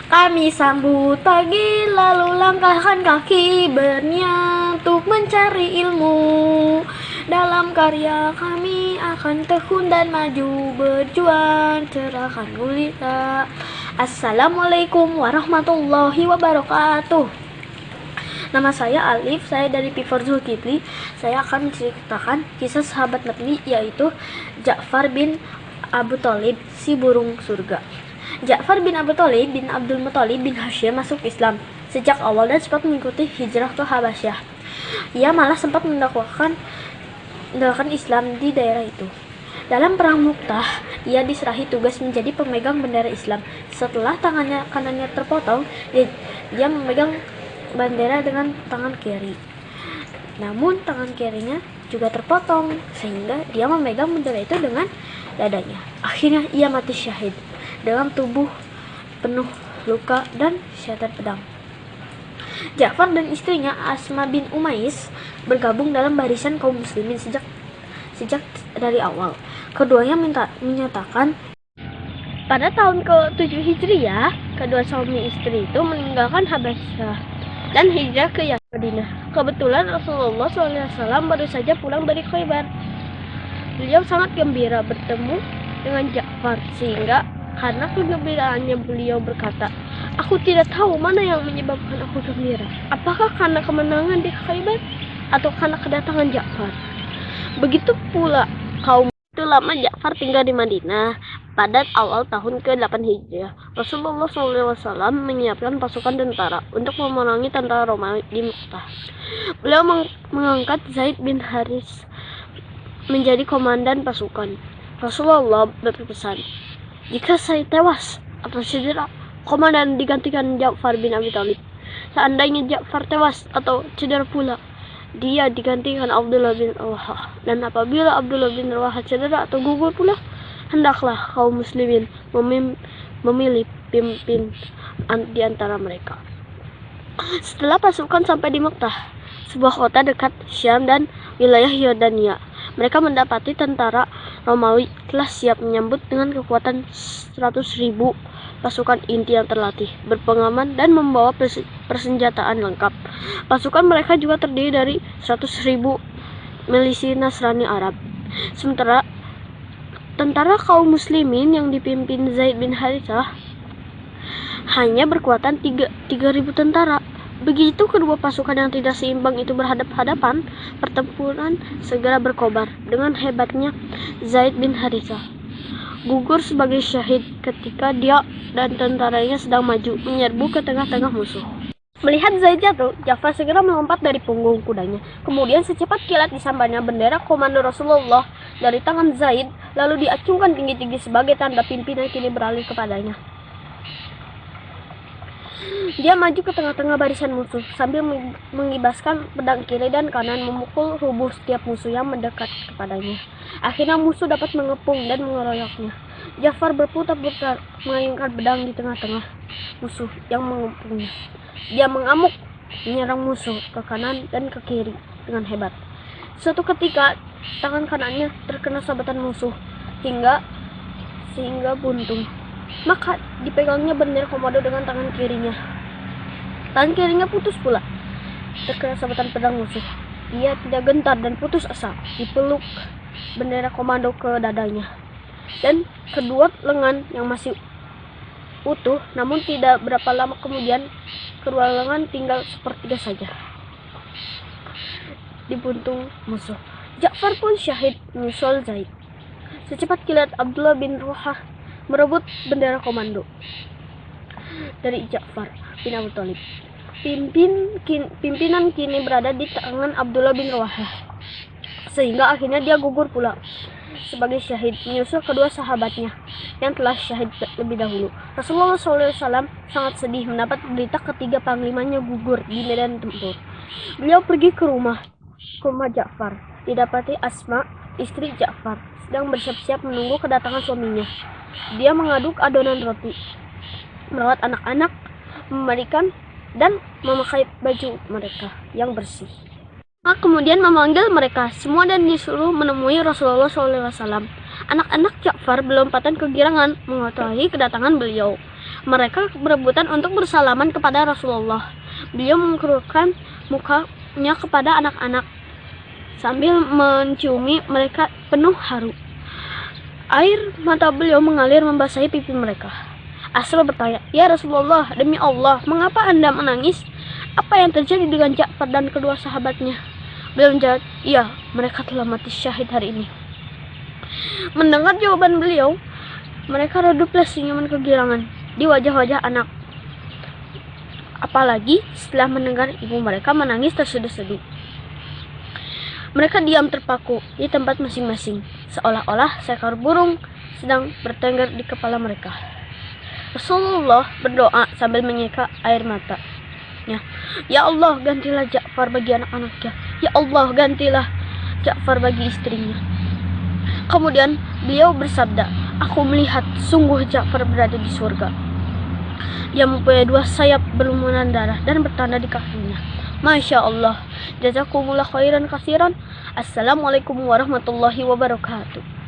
Kami sambut pagi, lalu langkahkan kaki berniat untuk mencari ilmu. Dalam karya kami akan tekun dan maju berjuang, cerahkan gulita. Assalamualaikum warahmatullahi wabarakatuh. Nama saya Alif, saya dari P4 Zulkifli. Saya akan menceritakan kisah sahabat Nabi, yaitu Ja'far bin Abu Thalib, si burung surga. Ja'far bin Abu Thalib bin Abdul Muthalib bin Hashim masuk Islam sejak awal dan sempat mengikuti hijrah ke Habasyah. Ia malah sempat mendakwakan Islam di daerah itu. Dalam perang Mu'tah, ia diserahi tugas menjadi pemegang bendera Islam. Setelah tangannya kanannya terpotong, dia memegang bendera dengan tangan kiri. Namun tangan kirinya juga terpotong, sehingga dia memegang bendera itu dengan dadanya. Akhirnya ia mati syahid dalam tubuh penuh luka dan syatan pedang. Ja'far dan istrinya Asma bin Umais bergabung dalam barisan kaum muslimin sejak dari awal. Keduanya menyatakan pada tahun ke-7 Hijriah, kedua suami istri itu meninggalkan Habasyah dan hijrah ke Madinah. Kebetulan Rasulullah SAW baru saja pulang dari Khaybar. Beliau sangat gembira bertemu dengan Ja'far, sehingga karena kegembiraannya beliau berkata, "Aku tidak tahu mana yang menyebabkan aku gembira. Apakah karena kemenangan di Khaybar atau karena kedatangan Ja'far?" Begitu pula kaum itu lama Ja'far tinggal di Madinah. Pada awal tahun ke-8 Hijriah, Rasulullah SAW menyiapkan pasukan tentara untuk memerangi tentara Romawi di Mu'tah. Beliau mengangkat Zaid bin Haris menjadi komandan pasukan. Rasulullah berpesan, "Jika saya tewas atau cedera, komandan digantikan Ja'far bin Abi Thalib. Seandainya Ja'far tewas atau cedera pula, dia digantikan Abdullah bin Rawaha. Dan apabila Abdullah bin Rawaha cedera atau gugur pula, hendaklah kaum muslimin memilih pimpin di antara mereka." Setelah pasukan sampai di Mekkah, sebuah kota dekat Syam dan wilayah Yordania, mereka mendapati tentara Romawi telah siap menyambut dengan kekuatan 100.000 pasukan inti yang terlatih, berpengalaman dan membawa persenjataan lengkap. Pasukan mereka juga terdiri dari 100.000 milisi Nasrani Arab. Sementara tentara kaum muslimin yang dipimpin Zaid bin Harithah hanya berkekuatan 3.000 tentara. Begitu kedua pasukan yang tidak seimbang itu berhadapan, pertempuran segera berkobar. Dengan hebatnya, Zaid bin Harithah gugur sebagai syahid ketika dia dan tentaranya sedang maju menyerbu ke tengah-tengah musuh. Melihat Zaid jatuh, Ja'far segera melompat dari punggung kudanya. Kemudian secepat kilat disambarnya bendera komando Rasulullah dari tangan Zaid, lalu diacungkan tinggi-tinggi sebagai tanda pimpinan kini beralih kepadanya. Dia maju ke tengah-tengah barisan musuh sambil mengibaskan pedang kiri dan kanan, memukul rubuh setiap musuh yang mendekat kepadanya. Akhirnya musuh dapat mengepung dan mengeroyoknya. Ja'far berputar-putar mengayunkan pedang di tengah-tengah musuh yang mengepungnya. Dia mengamuk menyerang musuh ke kanan dan ke kiri dengan hebat. Suatu ketika tangan kanannya terkena sabatan musuh sehingga buntung. Maka dipegangnya bendera komando dengan tangan kirinya. Tangan kirinya putus pula, terkena sabatan pedang musuh. Dia tidak gentar dan putus asa, dipeluk bendera komando ke dadanya. Dan kedua lengan yang masih utuh, namun tidak berapa lama kemudian kedua lengan tinggal sepertiga saja dibuntung musuh. Ja'far pun syahid menyusul Zaid. Secepat kilat Abdullah bin Rawaha merebut bendera komando dari Ja'far bin Abu Thalib. Pimpinan kini berada di tangan Abdullah bin Rawaha, sehingga akhirnya dia gugur pula sebagai syahid menyusul kedua sahabatnya yang telah syahid lebih dahulu. Rasulullah SAW sangat sedih mendapat berita ketiga panglimanya gugur di medan tempur. Beliau pergi ke rumah Ja'far, didapati Asma, istri Ja'far, sedang bersiap-siap menunggu kedatangan suaminya. Dia mengaduk adonan roti, merawat anak-anak, memandikan, dan memakai baju mereka yang bersih. Maka kemudian memanggil mereka semua dan disuruh menemui Rasulullah SAW. Anak-anak Ja'far berlompatan kegirangan mengetahui kedatangan beliau. Mereka berebutan untuk bersalaman kepada Rasulullah. Beliau mengkerutkan mukanya kepada anak-anak sambil menciumi mereka penuh haru. Air mata beliau mengalir membasahi pipi mereka. Asra bertanya, "Ya Rasulullah, demi Allah, mengapa Anda menangis? Apa yang terjadi dengan Ja'far dan kedua sahabatnya?" Beliau menjawab, "Iya, mereka telah mati syahid hari ini." Mendengar jawaban beliau, mereka reduplah senyuman kegirangan di wajah-wajah anak. Apalagi setelah mendengar ibu mereka menangis terseduh-seduh. Mereka diam terpaku di tempat masing-masing, seolah-olah seekor burung sedang bertengger di kepala mereka. Rasulullah berdoa sambil menyeka air matanya. "Ya Allah, gantilah Ja'far bagi anak-anaknya. Ya Allah, gantilah Ja'far bagi istrinya." Kemudian beliau bersabda, "Aku melihat sungguh Ja'far berada di surga. Dia mempunyai 2 sayap berlumuran darah dan bertanda di kakinya. Masya Allah. Jazakumullah khairan kasiran. Assalamualaikum warahmatullahi wabarakatuh."